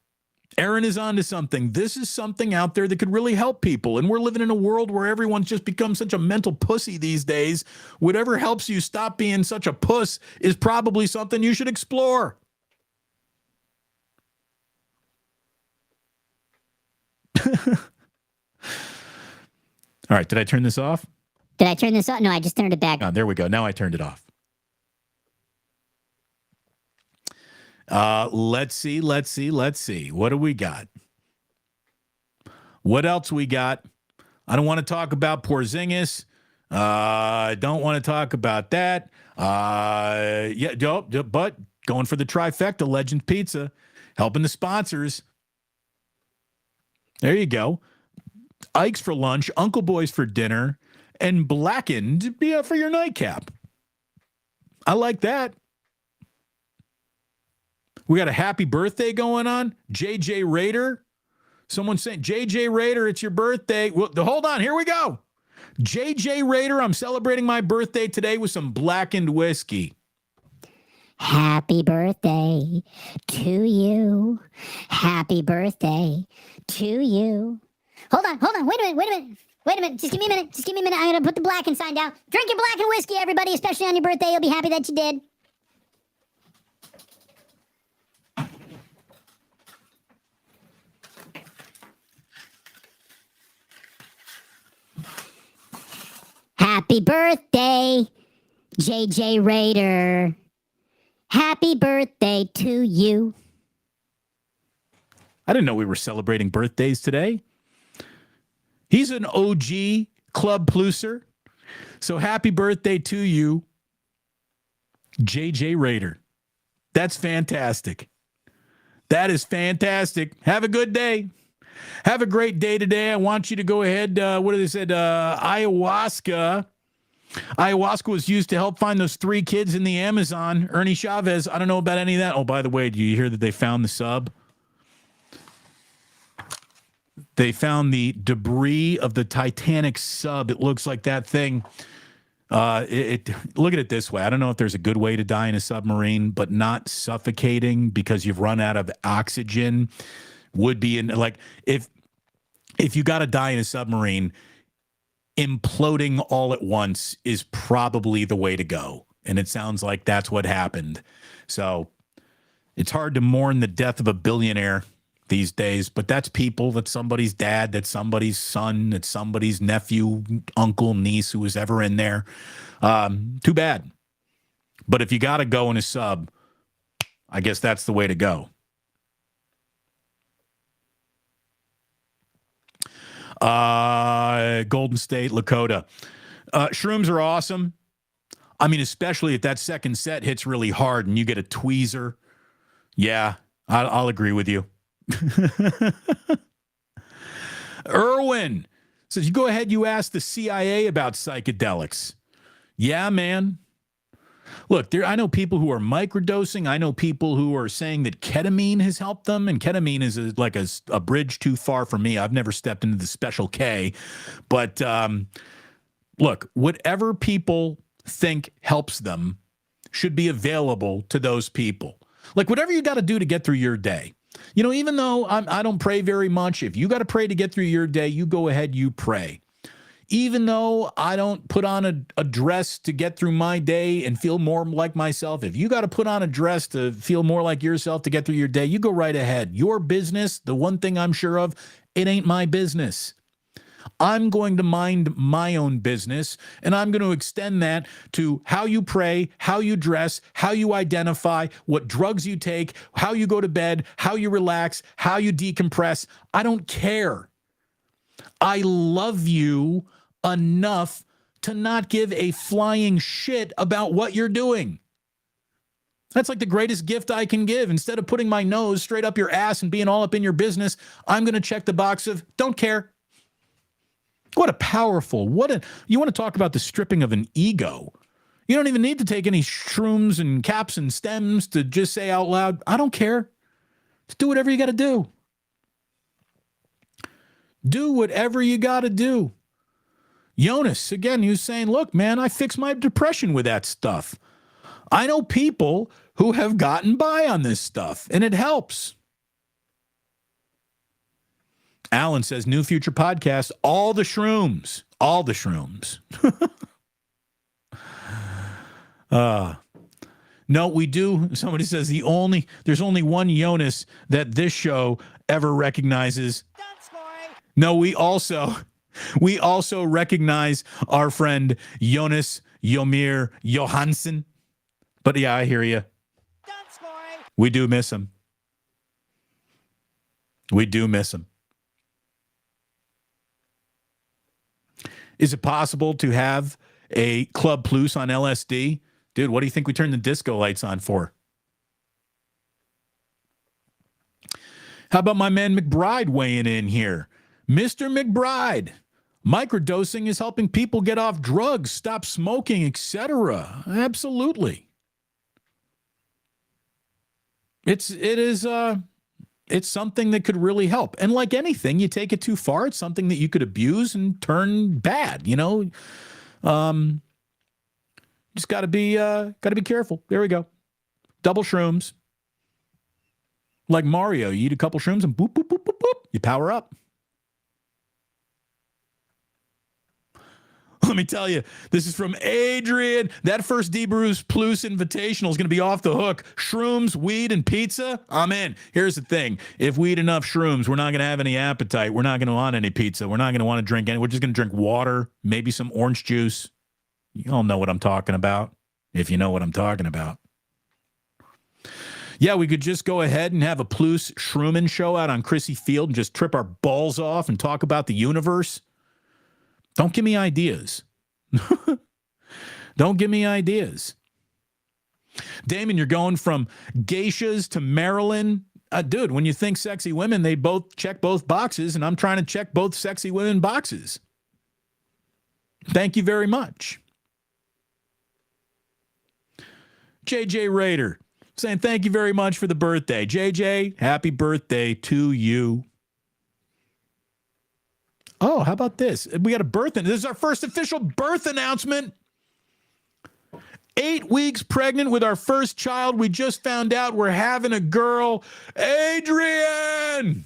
Aaron is onto something. This is something out there that could really help people. And we're living in a world where everyone's just become such a mental pussy these days. Whatever helps you stop being such a puss is probably something you should explore. All right. Did I turn this off?
Did I turn this off? No, I just turned it back.
Oh, there we go. Now I turned it off. Let's see. What do we got? What else we got? I don't want to talk about Porzingis. I don't want to talk about that. But going for the trifecta, Legend Pizza, helping the sponsors. There you go. Ike's for lunch, Uncle Boy's for dinner, and Blackened for your nightcap. I like that. We got a happy birthday going on. JJ Raider. Someone saying, JJ Raider, it's your birthday. Well, hold on. Here we go. JJ Raider, I'm celebrating my birthday today with some Blackened whiskey.
Happy birthday to you. Happy birthday to you. Hold on. Wait a minute. Just give me a minute. I'm going to put the Blackened sign down. Drink your Blackened whiskey, everybody, especially on your birthday. You'll be happy that you did. Happy birthday, JJ Raider. Happy birthday to you.
I didn't know we were celebrating birthdays today. He's an OG Club Pluser. So happy birthday to you, JJ Raider. That's fantastic. That is fantastic. Have a good day. Have a great day today. I want you to go ahead. What did they said? Ayahuasca. Ayahuasca was used to help find those 3 kids in the Amazon. Ernie Chavez, I don't know about any of that. Oh, by the way, do you hear that they found the sub? They found the debris of the Titanic sub. It looks like that thing. Look at it this way. I don't know if there's a good way to die in a submarine, but not suffocating because you've run out of oxygen would be in like if you got to die in a submarine, imploding all at once is probably the way to go. And it sounds like that's what happened. So it's hard to mourn the death of a billionaire these days, but that's people. That's somebody's dad. That's somebody's son. That's somebody's nephew, uncle, niece who was ever in there. Too bad. But if you got to go in a sub, I guess that's the way to go. Golden State, Lakota. Shrooms are awesome. I mean, especially if that second set hits really hard and you get a tweezer. Yeah, I'll agree with you. Irwin says, you go ahead, you ask the CIA about psychedelics. Yeah, man. Look, I know people who are microdosing. I know people who are saying that ketamine has helped them, and ketamine is like a bridge too far for me. I've never stepped into the special K. But look, whatever people think helps them should be available to those people. Like whatever you got to do to get through your day. You know, even though I don't pray very much, if you got to pray to get through your day, you go ahead, you pray. Even though I don't put on a dress to get through my day and feel more like myself, if you got to put on a dress to feel more like yourself to get through your day, you go right ahead. Your business, the one thing I'm sure of, it ain't my business. I'm going to mind my own business, and I'm going to extend that to how you pray, how you dress, how you identify, what drugs you take, how you go to bed, how you relax, how you decompress. I don't care. I love you enough to not give a flying shit about what you're doing. That's like the greatest gift I can give. Instead of putting my nose straight up your ass and being all up in your business, I'm going to check the box of don't care. What a powerful, you want to talk about the stripping of an ego. You don't even need to take any shrooms and caps and stems to just say out loud, I don't care. Just do whatever you got to do. Do whatever you got to do. Jonas, again, he was saying, look, man, I fixed my depression with that stuff. I know people who have gotten by on this stuff, and it helps. Alan says, new future podcast, all the shrooms. All the shrooms. No, we do. Somebody says there's only one Jonas that this show ever recognizes. No, we also recognize our friend Jonas Yomir Johansson. But yeah, I hear you. We do miss him. We do miss him. Is it possible to have a Club Plus on LSD? Dude, what do you think we turned the disco lights on for? How about my man McBride weighing in here? Mr. McBride, microdosing is helping people get off drugs, stop smoking, etc. Absolutely. It's something that could really help. And like anything, you take it too far, it's something that you could abuse and turn bad, you know? Just got to be careful. There we go. Double shrooms. Like Mario, you eat a couple shrooms and boop, boop, boop, boop, boop, you power up. Let me tell you, this is from Adrian. That first D-Bruce Plus Invitational is going to be off the hook. Shrooms, weed, and pizza, I'm in. Here's the thing. If we eat enough shrooms, we're not going to have any appetite. We're not going to want any pizza. We're not going to want to drink any. We're just going to drink water, maybe some orange juice. You all know what I'm talking about, if you know what I'm talking about. Yeah, we could just go ahead and have a Plus Shroomin' show out on Chrissy Field and just trip our balls off and talk about the universe. Don't give me ideas. Don't give me ideas. Damon, you're going from geishas to Maryland. Dude, when you think sexy women, they both check both boxes, and I'm trying to check both sexy women boxes. Thank you very much. JJ Rader saying thank you very much for the birthday. JJ, happy birthday to you. Oh, how about this? We got a birth. This is our first official birth announcement. 8 weeks pregnant with our first child. We just found out we're having a girl. Adrian!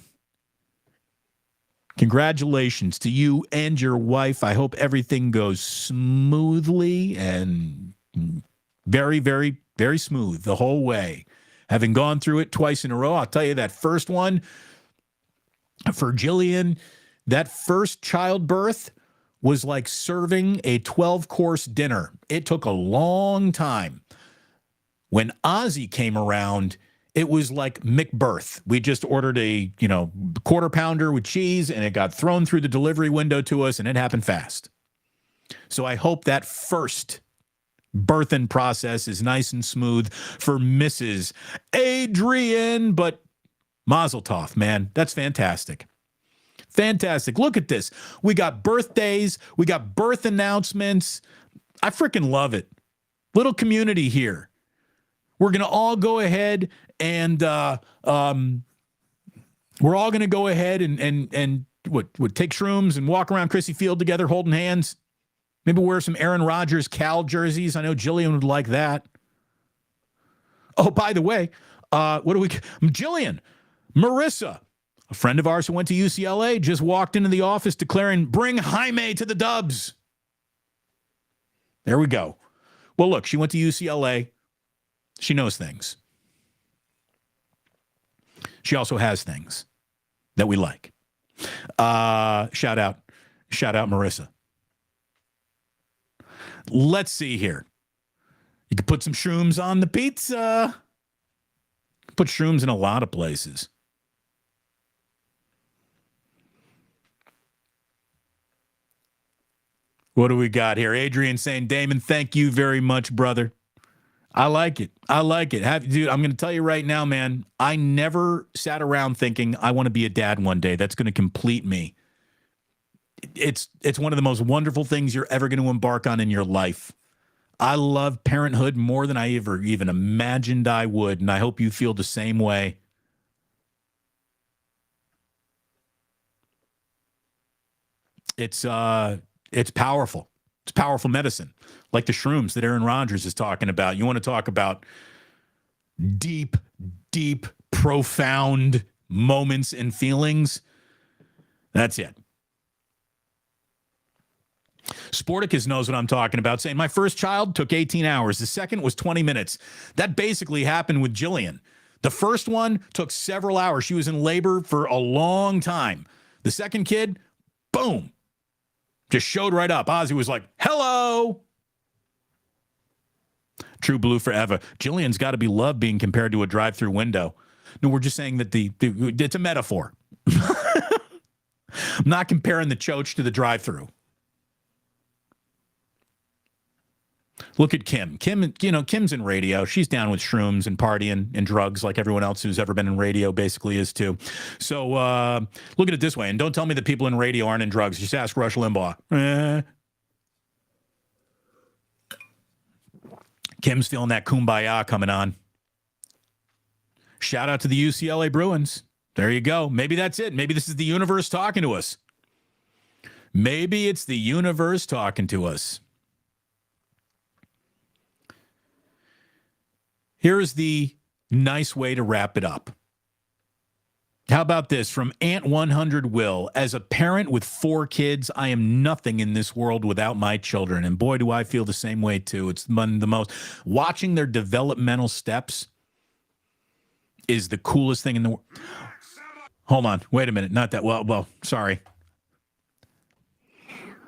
Congratulations to you and your wife. I hope everything goes smoothly and very, very, very smooth the whole way. Having gone through it twice in a row, I'll tell you that first one for Jillian, that first childbirth was like serving a 12-course dinner. It took a long time. When Ozzy came around, it was like McBirth. We just ordered a, quarter pounder with cheese, and it got thrown through the delivery window to us, and it happened fast. So I hope that first birthing process is nice and smooth for Mrs. Adrian, but mazel tov, man. That's fantastic. Fantastic. Look at this. We got birthdays. We got birth announcements. I freaking love it. Little community here. We're going to all go ahead and we're all going to go ahead and take shrooms and walk around Chrissy Field together holding hands. Maybe wear some Aaron Rodgers Cal jerseys. I know Jillian would like that. Oh, by the way, Jillian, Marissa, a friend of ours who went to UCLA, just walked into the office declaring, bring Jaime to the Dubs. There we go. Well, look, she went to UCLA. She knows things. She also has things that we like. Shout out Marissa. Let's see here. You can put some shrooms on the pizza. Put shrooms in a lot of places. What do we got here? Adrian saying, Damon, thank you very much, brother. I like it. Dude, I'm going to tell you right now, man, I never sat around thinking I want to be a dad one day. That's going to complete me. It's one of the most wonderful things you're ever going to embark on in your life. I love parenthood more than I ever even imagined I would, and I hope you feel the same way. It's powerful. It's powerful medicine, like the shrooms that Aaron Rodgers is talking about. You want to talk about deep, deep, profound moments and feelings? That's it. Sporticus knows what I'm talking about, saying my first child took 18 hours. The second was 20 minutes. That basically happened with Jillian. The first one took several hours. She was in labor for a long time. The second kid, boom, just showed right up. Ozzy was like, hello. True blue forever. Jillian's got to be loved being compared to a drive-through window. No, we're just saying that it's a metaphor. I'm not comparing the choach to the drive-through. Look at Kim. Kim's in radio. She's down with shrooms and partying and drugs like everyone else who's ever been in radio basically is too. So look at it this way. And don't tell me that people in radio aren't in drugs. Just ask Rush Limbaugh. Kim's feeling that kumbaya coming on. Shout out to the UCLA Bruins. There you go. Maybe that's it. Maybe this is the universe talking to us. Maybe it's the universe talking to us. Here's the nice way to wrap it up. How about this from Aunt 100 Will? As a parent with 4 kids, I am nothing in this world without my children. And boy, do I feel the same way too. It's the most. Watching their developmental steps is the coolest thing in the world. Hold on. Wait a minute. Not that. Well, sorry.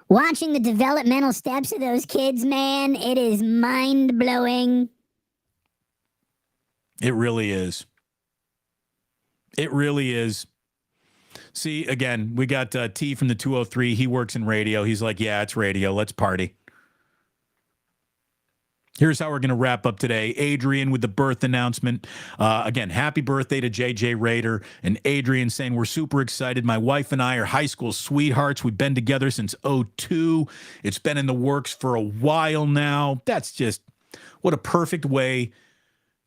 Watching the developmental steps of those kids, man, it is mind-blowing.
It really is. It really is. See, again, we got T from the 203. He works in radio. He's like, yeah, it's radio. Let's party. Here's how we're going to wrap up today. Adrian with the birth announcement. Again, happy birthday to JJ Rader. And Adrian saying, we're super excited. My wife and I are high school sweethearts. We've been together since '02. It's been in the works for a while now. That's just What a perfect way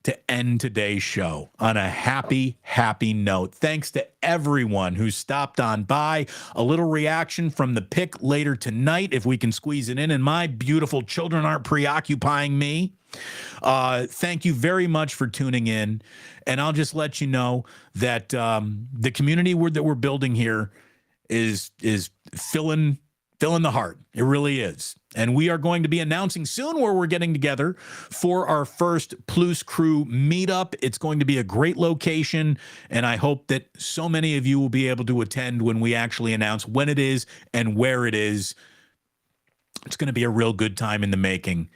to end today's show on a happy, happy note. Thanks to everyone who stopped on by. A little reaction from the pick later tonight, if we can squeeze it in, and my beautiful children aren't preoccupying me. Thank you very much for tuning in. And I'll just let you know that the community that we're building here is filling the heart. It really is. And we are going to be announcing soon where we're getting together for our first Plus Crew meetup. It's going to be a great location, and I hope that so many of you will be able to attend when we actually announce when it is and where it is. It's going to be a real good time in the making.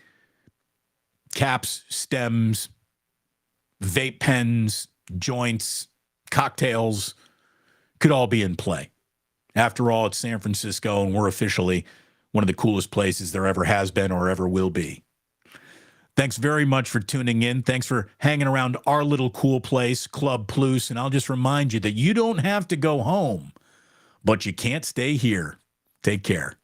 Caps, stems, vape pens, joints, cocktails could all be in play. After all, it's San Francisco, and we're officially one of the coolest places there ever has been or ever will be. Thanks very much for tuning in. Thanks for hanging around our little cool place, Club Plus. And I'll just remind you that you don't have to go home, but you can't stay here. Take care.